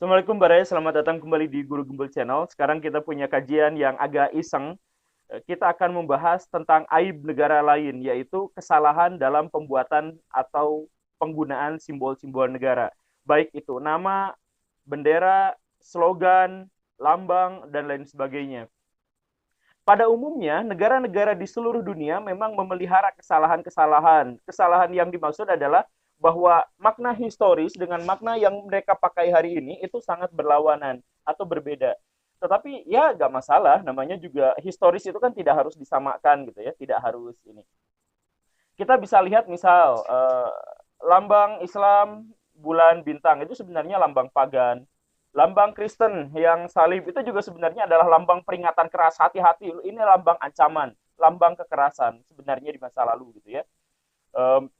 Assalamualaikum Baraya, selamat datang kembali di Guru Gembel Channel. Sekarang kita punya kajian yang agak iseng. Kita akan membahas tentang aib negara lain, yaitu kesalahan dalam pembuatan atau penggunaan simbol-simbol negara. Baik itu nama, bendera, slogan, lambang, dan lain sebagainya. Pada umumnya, negara-negara di seluruh dunia memang memelihara kesalahan-kesalahan. Kesalahan yang dimaksud adalah bahwa makna historis dengan makna yang mereka pakai hari ini itu sangat berlawanan atau berbeda. Tetapi ya nggak masalah, namanya juga historis itu kan tidak harus disamakan gitu ya, tidak harus ini. Kita bisa lihat misal lambang Islam bulan bintang itu sebenarnya lambang pagan. Lambang Kristen yang salib itu juga sebenarnya adalah lambang peringatan keras, hati-hati, ini lambang ancaman, lambang kekerasan sebenarnya di masa lalu gitu ya. Em,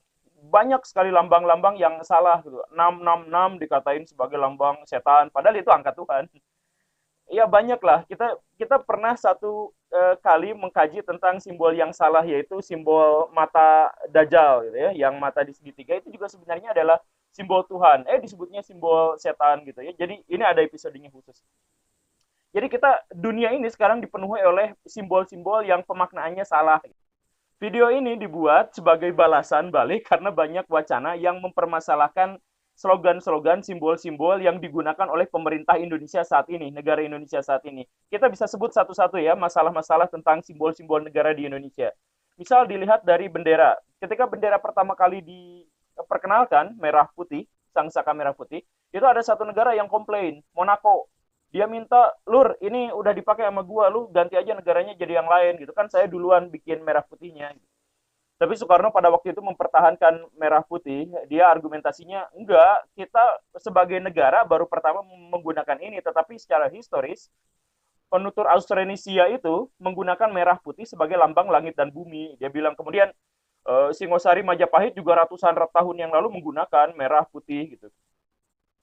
Banyak sekali lambang-lambang yang salah gitu. 666 dikatain sebagai lambang setan, padahal itu angka Tuhan. Iya banyak lah. Kita kita pernah satu kali mengkaji tentang simbol yang salah, yaitu simbol mata Dajjal gitu ya, yang mata di segitiga itu juga sebenarnya adalah simbol Tuhan. Disebutnya simbol setan gitu ya. Jadi ini ada episodenya khusus. Jadi kita dunia ini sekarang dipenuhi oleh simbol-simbol yang pemaknaannya salah. Video ini dibuat sebagai balasan balik karena banyak wacana yang mempermasalahkan slogan-slogan, simbol-simbol yang digunakan oleh pemerintah Indonesia saat ini, negara Indonesia saat ini. Kita bisa sebut satu-satu ya masalah-masalah tentang simbol-simbol negara di Indonesia. Misal dilihat dari bendera. Ketika bendera pertama kali diperkenalkan, merah putih, sang saka merah putih, itu ada satu negara yang komplain, Monaco. Dia minta, lur ini udah dipakai sama gua, lu ganti aja negaranya jadi yang lain gitu kan, saya duluan bikin merah putihnya. Tapi Soekarno pada waktu itu mempertahankan merah putih. Dia argumentasinya enggak, kita sebagai negara baru pertama menggunakan ini, tetapi secara historis penutur Austronesia itu menggunakan merah putih sebagai lambang langit dan bumi. Dia bilang kemudian Singosari Majapahit juga ratusan tahun yang lalu menggunakan merah putih gitu.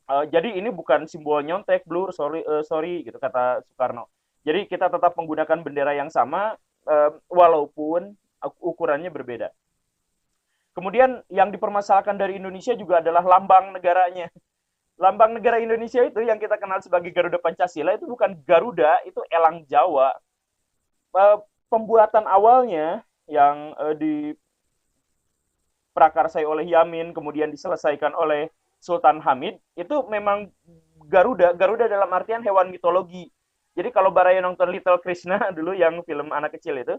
Jadi ini bukan simbol nyontek, blur, sorry gitu kata Soekarno. Jadi kita tetap menggunakan bendera yang sama walaupun ukurannya berbeda. Kemudian yang dipermasalahkan dari Indonesia juga adalah lambang negaranya. Lambang negara Indonesia itu yang kita kenal sebagai Garuda Pancasila itu bukan Garuda, itu elang Jawa. Pembuatan awalnya yang diprakarsai oleh Yamin, kemudian diselesaikan oleh Sultan Hamid, itu memang Garuda. Garuda dalam artian hewan mitologi. Jadi kalau Baraya nonton Little Krishna dulu yang film anak kecil itu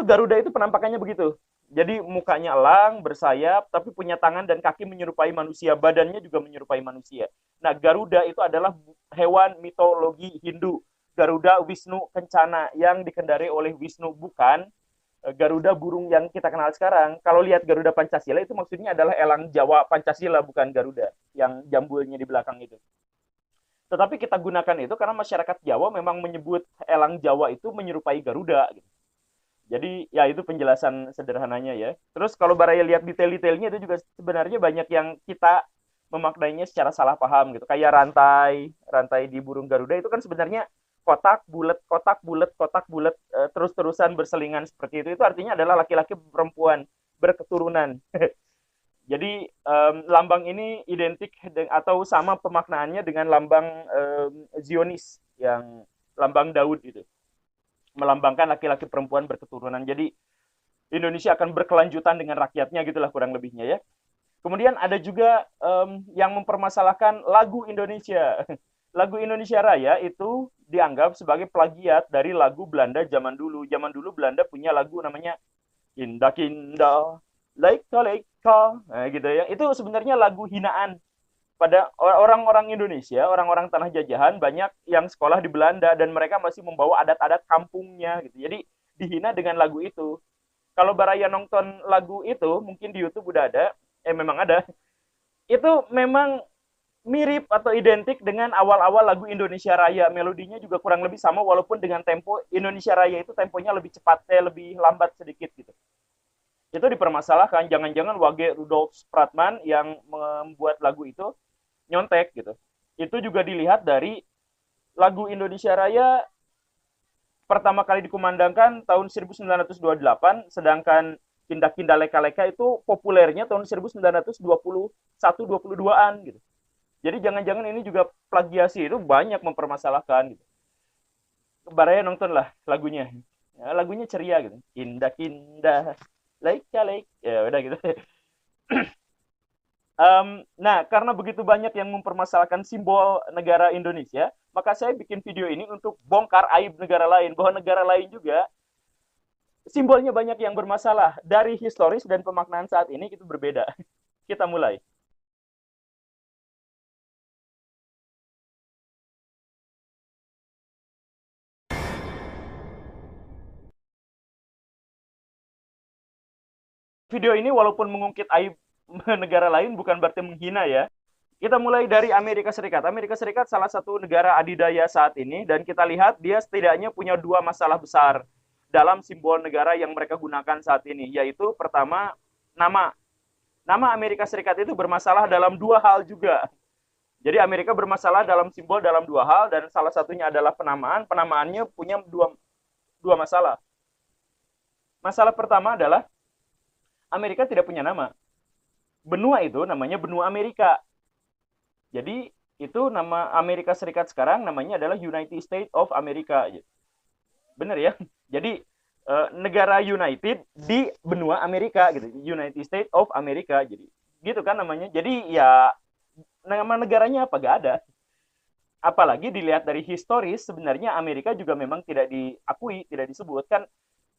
Garuda itu penampakannya begitu. Jadi mukanya elang, bersayap, tapi punya tangan dan kaki menyerupai manusia, badannya juga menyerupai manusia. Nah, Garuda itu adalah hewan mitologi Hindu. Garuda Wisnu Kencana yang dikendarai oleh Wisnu, bukan Garuda burung yang kita kenal sekarang. Kalau lihat Garuda Pancasila itu maksudnya adalah elang Jawa Pancasila, bukan Garuda yang jambulnya di belakang itu. Tetapi kita gunakan itu karena masyarakat Jawa memang menyebut elang Jawa itu menyerupai Garuda gitu. Jadi ya itu penjelasan sederhananya ya. Terus kalau Baraya lihat detail-detailnya itu juga sebenarnya banyak yang kita memaknainya secara salah paham gitu. Kayak rantai, rantai di burung Garuda itu kan sebenarnya kotak bulat, kotak bulat, kotak bulat terus-terusan berselingan seperti itu. Itu artinya adalah laki-laki perempuan berketurunan. Jadi lambang ini identik atau sama pemaknaannya dengan lambang Zionis yang lambang Daud gitu, melambangkan laki-laki perempuan berketurunan. Jadi Indonesia akan berkelanjutan dengan rakyatnya gitulah kurang lebihnya ya. Kemudian ada juga yang mempermasalahkan lagu Indonesia. Lagu Indonesia Raya itu dianggap sebagai plagiat dari lagu Belanda zaman dulu. Zaman dulu Belanda punya lagu namanya Indah Kinda, Leika Leika, nah, gitu ya. Itu sebenarnya lagu hinaan pada orang-orang Indonesia, orang-orang tanah jajahan banyak yang sekolah di Belanda dan mereka masih membawa adat-adat kampungnya gitu. Jadi dihina dengan lagu itu. Kalau Baraya nonton lagu itu, mungkin di YouTube udah ada, memang ada. Itu memang mirip atau identik dengan awal-awal lagu Indonesia Raya. Melodinya juga kurang lebih sama walaupun dengan tempo Indonesia Raya itu temponya lebih cepat, lebih lambat sedikit gitu. Itu dipermasalahkan, jangan-jangan Wage Rudolf Supratman yang membuat lagu itu nyontek gitu. Itu juga dilihat dari lagu Indonesia Raya pertama kali dikumandangkan tahun 1928, sedangkan Kinda Kinda Leka Leka itu populernya tahun 1921-22an gitu. Jadi jangan-jangan ini juga plagiasi, itu banyak mempermasalahkan gitu. Baraya nonton lah lagunya. Ya, lagunya ceria gitu. Indah indah, like like, ya udah gitu. Nah, karena begitu banyak yang mempermasalahkan simbol negara Indonesia, maka saya bikin video ini untuk bongkar aib negara lain, bahwa negara lain juga simbolnya banyak yang bermasalah. Dari historis dan pemaknaan saat ini itu berbeda. Kita mulai. Video ini walaupun mengungkit aib negara lain bukan berarti menghina ya. Kita mulai dari Amerika Serikat. Amerika Serikat salah satu negara adidaya saat ini, dan kita lihat dia setidaknya punya dua masalah besar dalam simbol negara yang mereka gunakan saat ini, yaitu pertama, nama. Nama Amerika Serikat itu bermasalah dalam dua hal juga. Jadi Amerika bermasalah dalam simbol dalam dua hal, dan salah satunya adalah penamaan. Penamaannya punya dua masalah. Masalah pertama adalah Amerika tidak punya nama. Benua itu namanya benua Amerika. Jadi itu nama Amerika Serikat sekarang namanya adalah United States of America. Bener ya? Jadi negara United di benua Amerika gitu. United States of America. Jadi gitu kan namanya. Jadi ya nama negaranya apa? Gak ada. Apalagi dilihat dari historis, sebenarnya Amerika juga memang tidak diakui, tidak disebut. Kan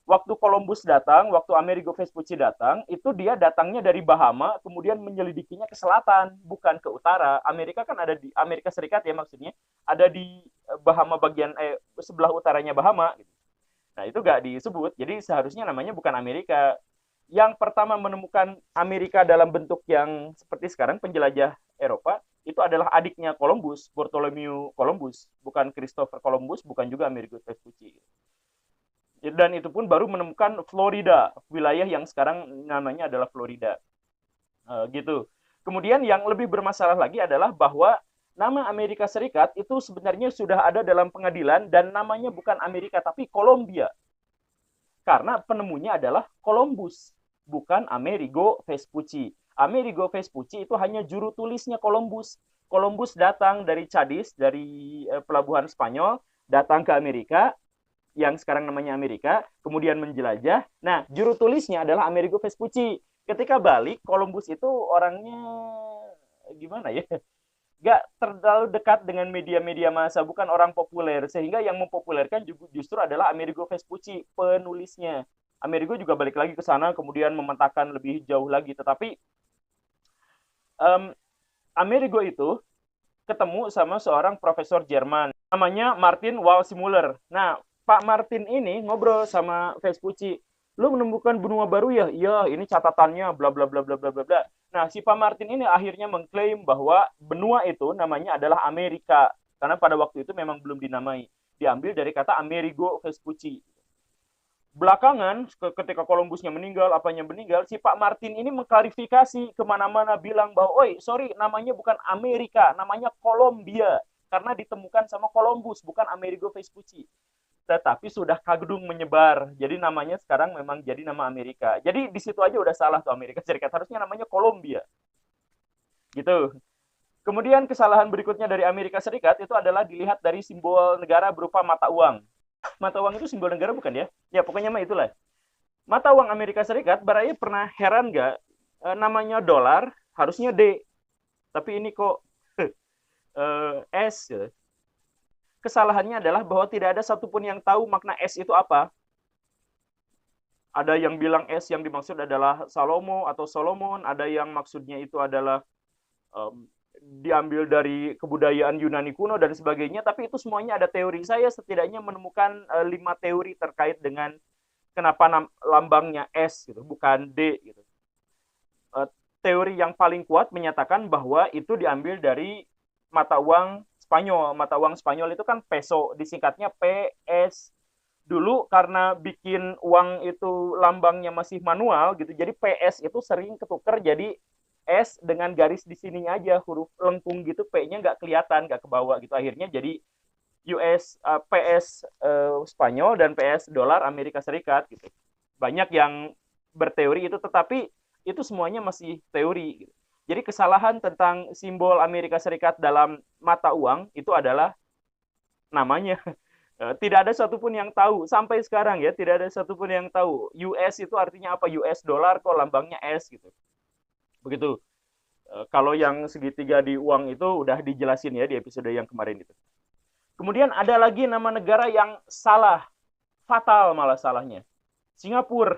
waktu Columbus datang, waktu Amerigo Vespucci datang, itu dia datangnya dari Bahama, kemudian menyelidikinya ke selatan, bukan ke utara. Amerika kan ada di Amerika Serikat ya maksudnya, ada di Bahama bagian sebelah utaranya Bahama. Nah itu gak disebut, jadi seharusnya namanya bukan Amerika. Yang pertama menemukan Amerika dalam bentuk yang seperti sekarang, penjelajah Eropa, itu adalah adiknya Columbus, Bartholomew Columbus, bukan Christopher Columbus, bukan juga Amerigo Vespucci. Dan itu pun baru menemukan Florida, wilayah yang sekarang namanya adalah Florida. Gitu. Kemudian yang lebih bermasalah lagi adalah bahwa nama Amerika Serikat itu sebenarnya sudah ada dalam pengadilan, dan namanya bukan Amerika tapi Colombia. Karena penemunya adalah Columbus, bukan Amerigo Vespucci. Amerigo Vespucci itu hanya juru tulisnya Columbus. Columbus datang dari Cadiz, dari pelabuhan Spanyol, datang ke Amerika, yang sekarang namanya Amerika, kemudian menjelajah. Nah, juru tulisnya adalah Amerigo Vespucci. Ketika balik, Columbus itu orangnya gimana ya? Gak terlalu dekat dengan media-media massa, bukan orang populer, sehingga yang mempopulerkan justru adalah Amerigo Vespucci, penulisnya. Amerigo juga balik lagi ke sana, kemudian memetakan lebih jauh lagi. Tetapi Amerigo itu ketemu sama seorang profesor Jerman, namanya Martin Waldseemüller. Nah, Pak Martin ini ngobrol sama Vespucci. Lu menemukan benua baru ya? Iya, ini catatannya bla bla bla bla bla bla bla. Nah, si Pak Martin ini akhirnya mengklaim bahwa benua itu namanya adalah Amerika, karena pada waktu itu memang belum dinamai. Diambil dari kata Amerigo Vespucci. Belakangan ketika Columbusnya meninggal, apanya meninggal, si Pak Martin ini mengklarifikasi kemana-mana, bilang bahwa, oi sorry, namanya bukan Amerika, namanya Colombia, karena ditemukan sama Columbus, bukan Amerigo Vespucci. Tetapi sudah kagedung menyebar, jadi namanya sekarang memang jadi nama Amerika. Jadi di situ aja udah salah tuh Amerika Serikat, harusnya namanya Colombia. Gitu. Kemudian kesalahan berikutnya dari Amerika Serikat itu adalah dilihat dari simbol negara berupa mata uang. Mata uang itu simbol negara bukan ya? Ya pokoknya mah itulah. Mata uang Amerika Serikat, Baraya pernah heran nggak? Namanya dolar harusnya D, tapi ini kok S. Kesalahannya adalah bahwa tidak ada satupun yang tahu makna S itu apa. Ada yang bilang S yang dimaksud adalah Salomo atau Solomon, ada yang maksudnya itu adalah diambil dari kebudayaan Yunani kuno dan sebagainya, tapi itu semuanya ada teori. Saya setidaknya menemukan 5 teori terkait dengan kenapa lambangnya S gitu, bukan D gitu. Teori yang paling kuat menyatakan bahwa itu diambil dari mata uang Spanyol. Mata uang Spanyol itu kan peso, disingkatnya PS. Dulu karena bikin uang itu lambangnya masih manual gitu, jadi PS itu sering ketukar jadi S dengan garis di sininya aja, huruf lengkung gitu, P-nya nggak kelihatan, nggak ke bawah gitu. Akhirnya jadi PS Spanyol dan PS dolar Amerika Serikat gitu. Banyak yang berteori itu, tetapi itu semuanya masih teori gitu. Jadi kesalahan tentang simbol Amerika Serikat dalam mata uang itu adalah namanya. Tidak ada satupun yang tahu sampai sekarang ya, tidak ada satupun yang tahu US itu artinya apa, US dollar kok lambangnya S gitu. Begitu. Kalau yang segitiga di uang itu udah dijelasin ya di episode yang kemarin itu. Kemudian ada lagi nama negara yang salah, fatal malah salahnya. Singapura.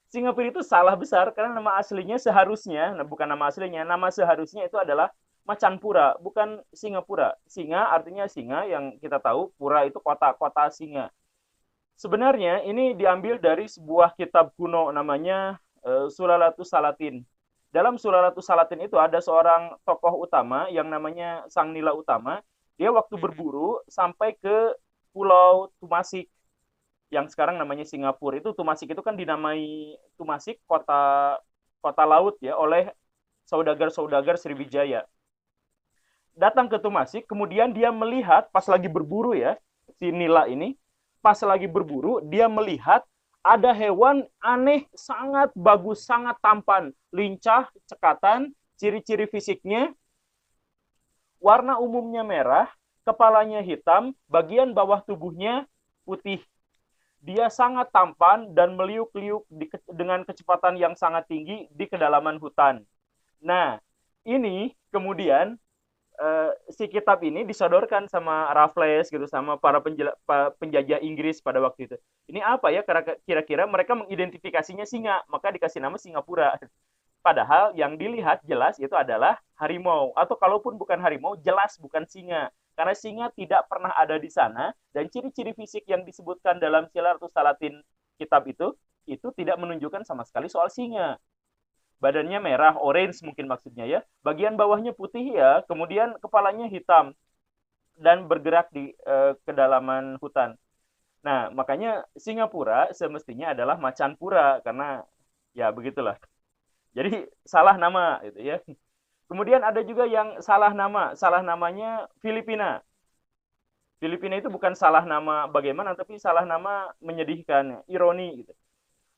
Singapura itu salah besar karena nama aslinya seharusnya, nah bukan nama aslinya, nama seharusnya itu adalah Macanpura, bukan Singapura. Singa artinya singa, yang kita tahu pura itu kota, kota singa. Sebenarnya ini diambil dari sebuah kitab kuno namanya Suralatus Salatin. Dalam Suralatus Salatin itu ada seorang tokoh utama yang namanya Sang Nila Utama. Dia waktu berburu sampai ke Pulau Tumasik yang sekarang namanya Singapura. Itu Tumasik itu kan dinamai Tumasik kota kota laut ya oleh saudagar-saudagar Sriwijaya. Datang ke Tumasik, kemudian dia melihat pas lagi berburu ya, si Nila ini, pas lagi berburu, dia melihat ada hewan aneh, sangat bagus, sangat tampan, lincah, cekatan, ciri-ciri fisiknya, warna umumnya merah, kepalanya hitam, bagian bawah tubuhnya putih. Dia sangat tampan dan meliuk-liuk dengan kecepatan yang sangat tinggi di kedalaman hutan. Nah, ini kemudian si kitab ini disodorkan sama Raffles gitu, sama para penjajah Inggris pada waktu itu. Ini apa ya, kira-kira mereka mengidentifikasinya singa, maka dikasih nama Singapura. Padahal yang dilihat jelas itu adalah harimau, atau kalaupun bukan harimau, jelas bukan singa. Karena singa tidak pernah ada di sana, dan ciri-ciri fisik yang disebutkan dalam Suralatus Salatin kitab itu tidak menunjukkan sama sekali soal singa. Badannya merah, orange mungkin maksudnya ya. Bagian bawahnya putih ya, kemudian kepalanya hitam dan bergerak di kedalaman hutan. Nah, makanya Singapura semestinya adalah Macanpura karena ya begitulah. Jadi salah nama gitu ya. Kemudian ada juga yang salah nama, salah namanya Filipina. Filipina itu bukan salah nama bagaimana, tapi salah nama menyedihkan, ironi gitu.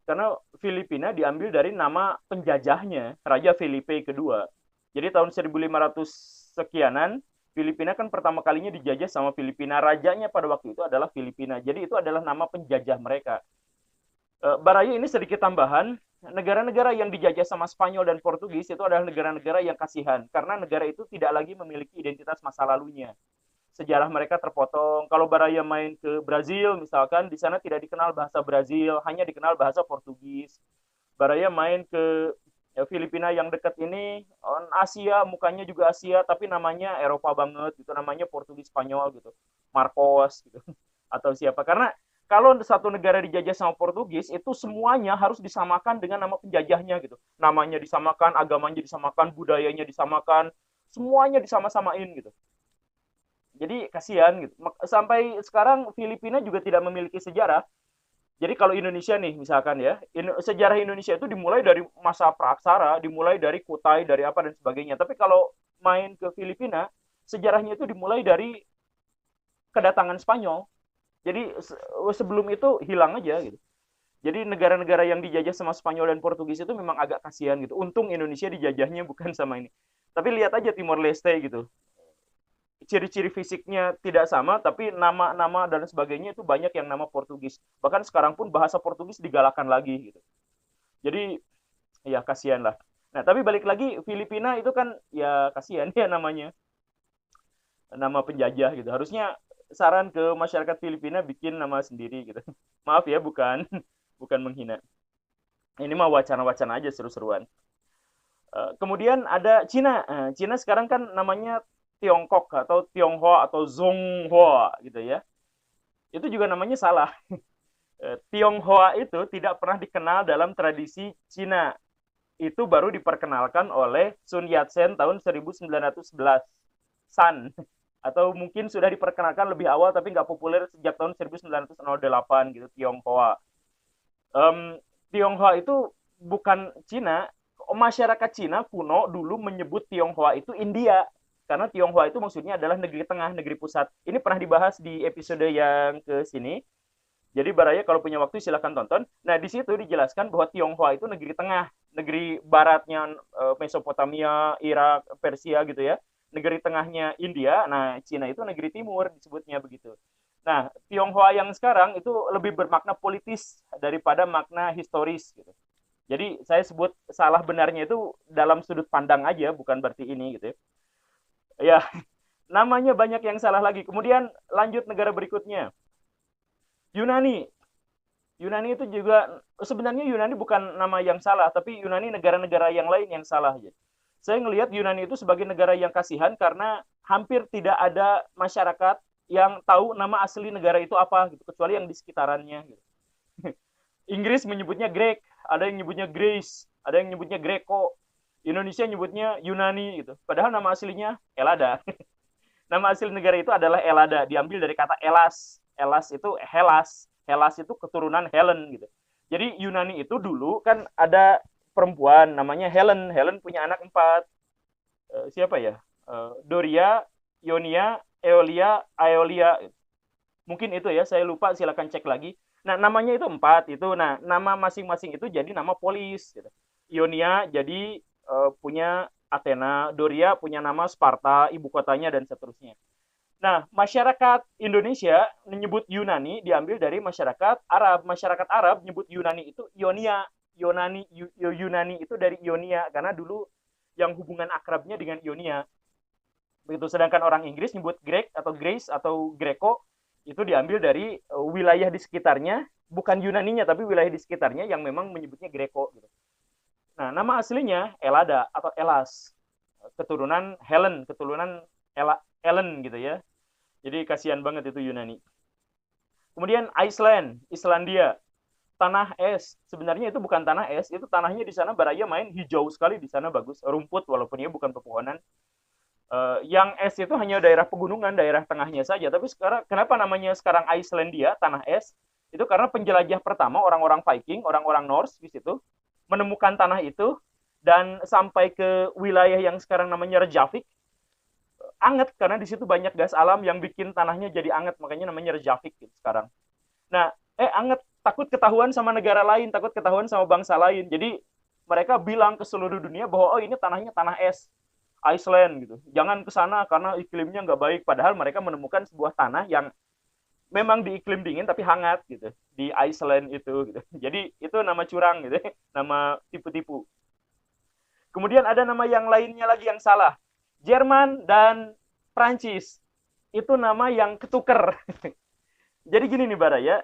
Karena Filipina diambil dari nama penjajahnya, Raja Felipe kedua. Jadi tahun 1500 sekianan, Filipina kan pertama kalinya dijajah sama Filipina. Rajanya pada waktu itu adalah Filipina. Jadi itu adalah nama penjajah mereka. Baraya ini sedikit tambahan, negara-negara yang dijajah sama Spanyol dan Portugis itu adalah negara-negara yang kasihan. Karena negara itu tidak lagi memiliki identitas masa lalunya. Sejarah mereka terpotong. Kalau Baraya main ke Brazil misalkan, di sana tidak dikenal bahasa Brazil, hanya dikenal bahasa Portugis. Baraya main ke Filipina yang dekat ini, Asia, mukanya juga Asia, tapi namanya Eropa banget gitu, namanya Portugis Spanyol gitu, Marcos gitu, atau siapa. Karena kalau satu negara dijajah sama Portugis, itu semuanya harus disamakan dengan nama penjajahnya gitu. Namanya disamakan, agamanya disamakan, budayanya disamakan, semuanya disama-samain gitu. Jadi kasihan gitu. Sampai sekarang Filipina juga tidak memiliki sejarah. Jadi kalau Indonesia nih misalkan ya, sejarah Indonesia itu dimulai dari masa praksara, dimulai dari Kutai, dari apa dan sebagainya. Tapi kalau main ke Filipina, sejarahnya itu dimulai dari kedatangan Spanyol. Jadi sebelum itu hilang aja gitu. Jadi negara-negara yang dijajah sama Spanyol dan Portugis itu memang agak kasihan gitu. Untung Indonesia dijajahnya bukan sama ini. Tapi lihat aja Timor Leste gitu, ciri-ciri fisiknya tidak sama, tapi nama-nama dan sebagainya itu banyak yang nama Portugis. Bahkan sekarang pun bahasa Portugis digalakan lagi gitu. Jadi ya kasihan lah. Nah, tapi balik lagi Filipina itu kan ya kasihan ya namanya. Nama penjajah gitu. Harusnya saran ke masyarakat Filipina bikin nama sendiri gitu. Maaf ya, bukan bukan menghina. Ini mah wacana-wacana aja seru-seruan. Kemudian ada Cina. Cina sekarang kan namanya Tiongkok atau Tionghoa atau Zonghua gitu ya. Itu juga namanya salah. Tionghoa itu tidak pernah dikenal dalam tradisi Cina. Itu baru diperkenalkan oleh Sun Yat-sen tahun 1911. San. Atau mungkin sudah diperkenalkan lebih awal tapi nggak populer sejak tahun 1908 gitu, Tionghoa. Tionghoa itu bukan Cina. Masyarakat Cina kuno dulu menyebut Tionghoa itu India. Karena Tionghoa itu maksudnya adalah negeri tengah, negeri pusat. Ini pernah dibahas di episode yang ke sini. Jadi Baraya kalau punya waktu silahkan tonton. Nah, di situ dijelaskan bahwa Tionghoa itu negeri tengah. negeri baratnya Mesopotamia, Irak, Persia gitu ya, negeri tengahnya India. Nah, Cina itu negeri timur disebutnya begitu. Nah, Tionghoa yang sekarang itu lebih bermakna politis daripada makna historis gitu. Jadi saya sebut salah benarnya itu dalam sudut pandang aja, bukan berarti ini gitu ya. Ya, namanya banyak yang salah lagi. Kemudian lanjut negara berikutnya. Yunani. Yunani itu juga sebenarnya Yunani bukan nama yang salah, tapi Yunani negara-negara yang lain yang salah aja. Saya ngelihat Yunani itu sebagai negara yang kasihan karena hampir tidak ada masyarakat yang tahu nama asli negara itu apa gitu, kecuali yang di sekitarannya gitu. Inggris menyebutnya Grek, ada yang nyebutnya Grace, ada yang nyebutnya Greco. Indonesia nyebutnya Yunani gitu. Padahal nama aslinya Elada. Nama asli negara itu adalah Elada, diambil dari kata Elas. Elas itu Hellas. Hellas itu keturunan Helen gitu. Jadi Yunani itu dulu kan ada perempuan namanya Helen. Helen punya anak 4. Siapa ya? Doria, Ionia, Eolia, Aeolia. Mungkin itu ya, saya lupa, silakan cek lagi. Nah, namanya itu 4 itu. Nah, nama masing-masing itu jadi nama polis gitu. Ionia jadi punya Athena, Doria punya nama Sparta, ibu kotanya dan seterusnya. Nah, masyarakat Indonesia menyebut Yunani diambil dari masyarakat Arab. Masyarakat Arab menyebut Yunani itu Ionia. Yunani itu dari Ionia karena dulu yang hubungan akrabnya dengan Ionia. Begitu, sedangkan orang Inggris nyebut Grek atau Grace atau Greco itu diambil dari wilayah di sekitarnya, bukan Yunaninya tapi wilayah di sekitarnya yang memang menyebutnya Greco gitu. Nah, nama aslinya Elada atau Elas, keturunan Helen, keturunan Ellen gitu ya. Jadi kasihan banget itu Yunani. Kemudian Iceland, Islandia, tanah es. Sebenarnya itu bukan tanah es, itu tanahnya di sana Baraya main hijau sekali di sana, bagus, rumput walaupun ya bukan pepohonan. Yang es itu hanya daerah pegunungan, daerah tengahnya saja. Tapi sekarang kenapa namanya sekarang Icelandia, tanah es? Itu karena penjelajah pertama orang-orang Viking, orang-orang Norse di situ menemukan tanah itu dan sampai ke wilayah yang sekarang namanya Reykjavik. Anget karena di situ banyak gas alam yang bikin tanahnya jadi anget, makanya namanya Reykjavik gitu sekarang. Nah, anget, takut ketahuan sama negara lain, takut ketahuan sama bangsa lain. Jadi mereka bilang ke seluruh dunia bahwa oh ini tanahnya tanah es, Iceland gitu. Jangan ke sana karena iklimnya nggak baik. Padahal mereka menemukan sebuah tanah yang memang di iklim dingin tapi hangat gitu di Iceland itu gitu. Jadi itu nama curang gitu, nama tipu-tipu. Kemudian ada nama yang lainnya lagi yang salah. Jerman dan Prancis. Itu nama yang ketuker. Jadi gini nih Bara ya,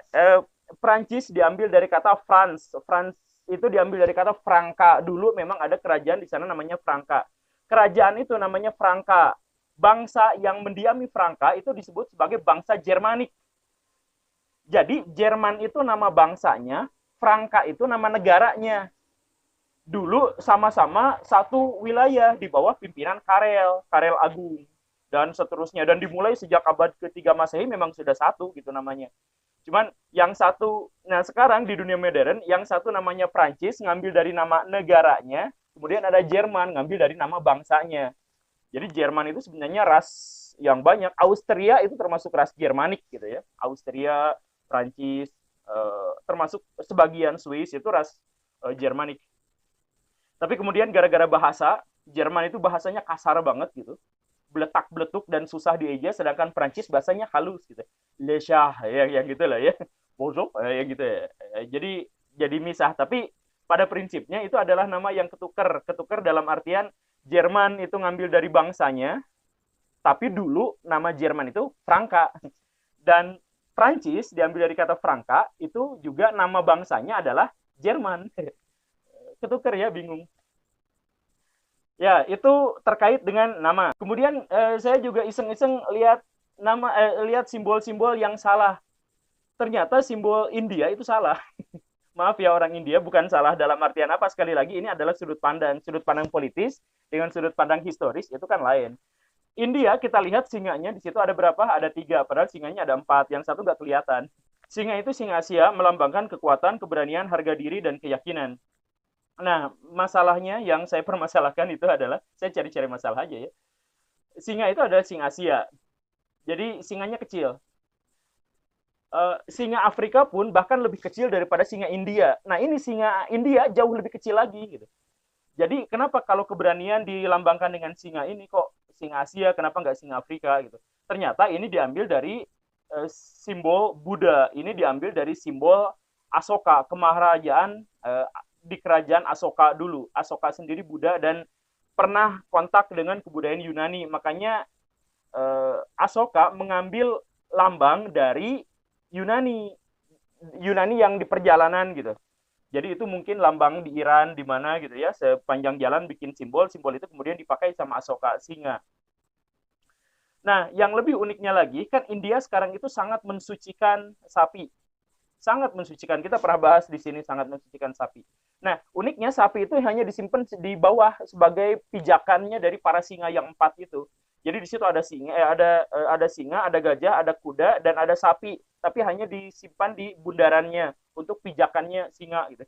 Prancis diambil dari kata France. France itu diambil dari kata Franka. Dulu memang ada kerajaan di sana namanya Franka. Kerajaan itu namanya Franka. Bangsa yang mendiami Franka itu disebut sebagai bangsa Jermanik. Jadi Jerman itu nama bangsanya, Franka itu nama negaranya. Dulu sama-sama satu wilayah di bawah pimpinan Karel, Karel Agung, dan seterusnya. Dan dimulai sejak abad ke-3 Masehi memang sudah satu gitu namanya. Cuman yang satu, nah sekarang di dunia modern, yang satu namanya Prancis, ngambil dari nama negaranya, kemudian ada Jerman, ngambil dari nama bangsanya. Jadi Jerman itu sebenarnya ras yang banyak. Austria itu termasuk ras Jermanik gitu ya. Austria, Prancis, termasuk sebagian Swiss itu ras Jermanik. Tapi kemudian gara-gara bahasa, Jerman itu bahasanya kasar banget gitu. Beletak-beletuk dan susah dieja, sedangkan Prancis bahasanya halus gitu. Le chat, yang gitu lah ya. Bonjour, yang gitu ya. Jadi misah, tapi pada prinsipnya itu adalah nama yang ketuker. Ketuker dalam artian Jerman itu ngambil dari bangsanya, tapi dulu nama Jerman itu Franka. Dan Prancis diambil dari kata Franka, itu juga nama bangsanya adalah Jerman. Ketuker ya, bingung. Ya, itu terkait dengan nama. Kemudian saya juga iseng-iseng lihat lihat simbol-simbol yang salah. Ternyata simbol India itu salah. Maaf ya orang India, bukan salah dalam artian apa, sekali lagi ini adalah sudut pandang politis dengan sudut pandang historis itu kan lain. India kita lihat singanya di situ ada berapa? Ada 3, padahal singanya ada 4, yang satu nggak kelihatan. Singa itu singa Asia, melambangkan kekuatan, keberanian, harga diri, dan keyakinan. Nah, masalahnya yang saya permasalahkan itu adalah, saya cari-cari masalah aja ya. Singa itu adalah singa Asia. Jadi singanya kecil. Singa Afrika pun bahkan lebih kecil daripada singa India. Nah, ini singa India jauh lebih kecil lagi gitu. Jadi kenapa kalau keberanian dilambangkan dengan singa ini kok singa Asia, kenapa nggak singa Afrika gitu? Ternyata ini diambil dari simbol Buddha. Ini diambil dari simbol Asoka, kemaharajaan di kerajaan Asoka dulu. Asoka sendiri Buddha dan pernah kontak dengan kebudayaan Yunani. Makanya Asoka mengambil lambang dari Yunani. Yunani yang di perjalanan gitu. Jadi itu mungkin lambang di Iran di mana gitu ya, sepanjang jalan bikin simbol, simbol itu kemudian dipakai sama Asoka singa. Nah, yang lebih uniknya lagi kan India sekarang itu sangat mensucikan sapi. Sangat mensucikan. Kita pernah bahas di sini sangat mensucikan sapi. Nah, uniknya sapi itu hanya disimpan di bawah sebagai pijakannya dari para singa yang 4 itu. Jadi di situ ada singa, ada singa, ada gajah, ada kuda dan ada sapi, tapi hanya disimpan di bundarannya untuk pijakannya singa gitu.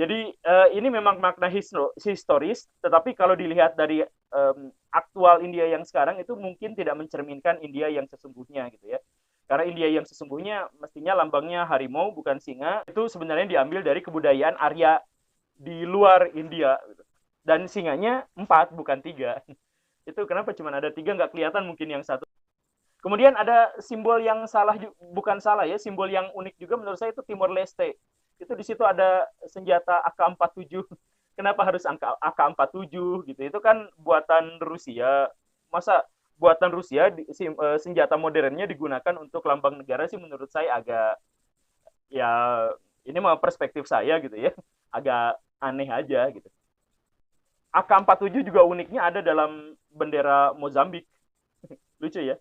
Jadi ini memang makna historis, tetapi kalau dilihat dari aktual India yang sekarang itu mungkin tidak mencerminkan India yang sesungguhnya gitu ya. Karena India yang sesungguhnya mestinya lambangnya harimau bukan singa. Itu sebenarnya diambil dari kebudayaan Arya di luar India. Dan singanya 4 bukan 3. Itu kenapa cuma ada 3 nggak kelihatan mungkin yang satu. Kemudian ada simbol yang salah, bukan salah ya, simbol yang unik juga menurut saya itu Timor Leste. Itu di situ ada senjata AK-47. Kenapa harus AK-47 gitu? Itu kan buatan Rusia. Masa buatan Rusia senjata modernnya digunakan untuk lambang negara sih menurut saya agak ya ini mah perspektif saya gitu ya. Agak aneh aja gitu. AK-47 juga uniknya ada dalam bendera Mozambik. Lucu ya.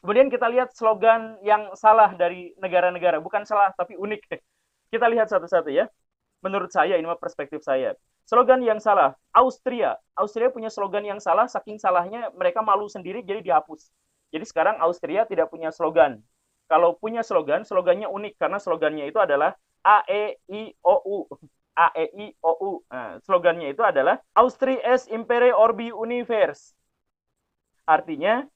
Kemudian kita lihat slogan yang salah dari negara-negara. Bukan salah, tapi unik. Kita lihat satu-satu ya. Menurut saya, ini mah perspektif saya. Slogan yang salah, Austria. Austria punya slogan yang salah, saking salahnya mereka malu sendiri, jadi dihapus. Jadi sekarang Austria tidak punya slogan. Kalau punya slogan, slogannya unik, karena slogannya itu adalah AEIOU. AEIOU. Nah, slogannya itu adalah Austria es Impere Orbi Univers. Artinya,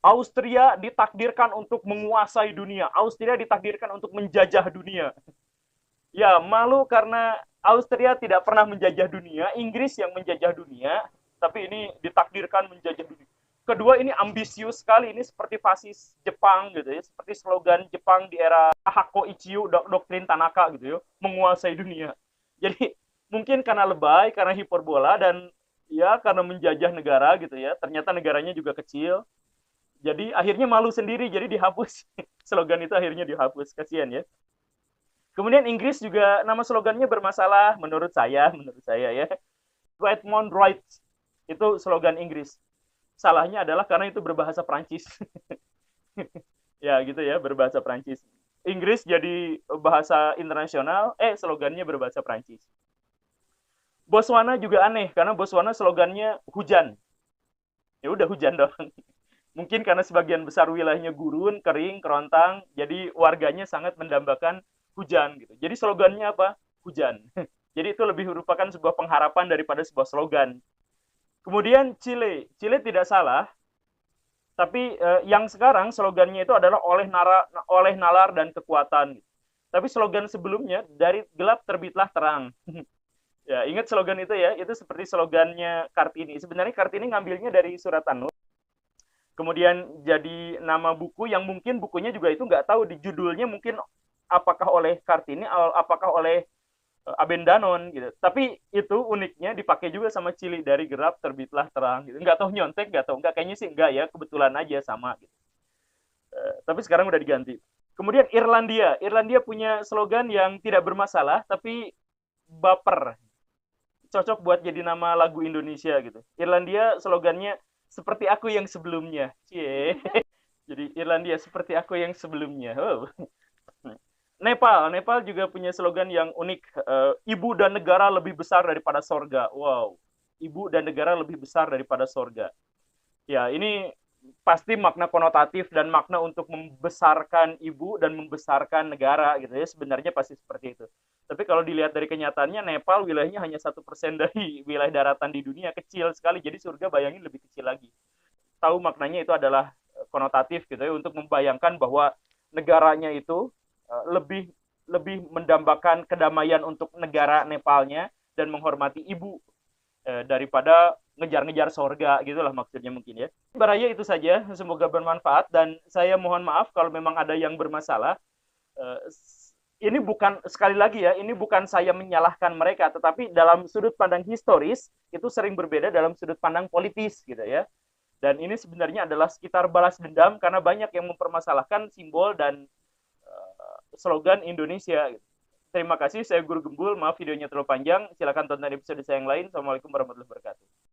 Austria ditakdirkan untuk menguasai dunia. Austria ditakdirkan untuk menjajah dunia. Ya, malu karena Austria tidak pernah menjajah dunia, Inggris yang menjajah dunia, tapi ini ditakdirkan menjajah dunia. Kedua, ini ambisius sekali, ini seperti fasis Jepang gitu ya, seperti slogan Jepang di era Hako Ichiyo, doktrin Tanaka gitu ya, menguasai dunia. Jadi mungkin karena lebay, karena hiperbola dan ya karena menjajah negara gitu ya, ternyata negaranya juga kecil. Jadi akhirnya malu sendiri, jadi dihapus. Slogan itu akhirnya dihapus, kasihan ya. Kemudian Inggris juga nama slogannya bermasalah menurut saya ya. Redmond Right itu slogan Inggris. Salahnya adalah karena itu berbahasa Prancis. Ya gitu ya, berbahasa Prancis. Inggris jadi bahasa internasional, slogannya berbahasa Prancis. Botswana juga aneh karena Botswana slogannya hujan. Ya udah hujan dong. Mungkin karena sebagian besar wilayahnya gurun, kering, kerontang, jadi warganya sangat mendambakan hujan gitu. Jadi slogannya apa? Hujan. Jadi itu lebih merupakan sebuah pengharapan daripada sebuah slogan. Kemudian Chile. Chile tidak salah, tapi yang sekarang slogannya itu adalah oleh nalar dan kekuatan. Tapi slogan sebelumnya dari gelap terbitlah terang. Ya, ingat slogan itu ya, itu seperti slogannya Kartini. Sebenarnya Kartini ngambilnya dari surat An-Nur. Kemudian jadi nama buku yang mungkin bukunya juga itu nggak tahu di judulnya mungkin apakah oleh Kartini, apakah oleh Abendanon gitu. Tapi itu uniknya dipakai juga sama Cili dari gelap terbitlah terang gitu. Nggak tahu nyontek, nggak tahu, nggak kayaknya sih nggak ya, kebetulan aja sama gitu. Tapi sekarang udah diganti. Kemudian Irlandia. Irlandia punya slogan yang tidak bermasalah tapi baper. Cocok buat jadi nama lagu Indonesia gitu. Irlandia slogannya seperti aku yang sebelumnya. Cie. Jadi Irlandia seperti aku yang sebelumnya. Oh. Nepal juga punya slogan yang unik. Ibu dan negara lebih besar daripada sorga. Wow. Ibu dan negara lebih besar daripada sorga. Ya, ini pasti makna konotatif dan makna untuk membesarkan ibu dan membesarkan negara gitu ya. Sebenarnya pasti seperti itu. Tapi kalau dilihat dari kenyataannya, Nepal wilayahnya hanya 1% dari wilayah daratan di dunia, kecil sekali. Jadi surga bayangin lebih kecil lagi. Tahu maknanya itu adalah konotatif gitu ya, untuk membayangkan bahwa negaranya itu lebih lebih mendambakan kedamaian untuk negara Nepalnya dan menghormati ibu daripada ngejar-ngejar sorga gitulah maksudnya mungkin ya. Baraya itu saja, semoga bermanfaat dan saya mohon maaf kalau memang ada yang bermasalah. Eh, ini bukan sekali lagi ya, ini bukan saya menyalahkan mereka, tetapi dalam sudut pandang historis itu sering berbeda dalam sudut pandang politis gitu ya. Dan ini sebenarnya adalah sekitar balas dendam karena banyak yang mempermasalahkan simbol dan slogan Indonesia. Terima kasih, saya Guru Gembul. Maaf videonya terlalu panjang. Silakan tonton episode saya yang lain. Assalamualaikum warahmatullahi wabarakatuh.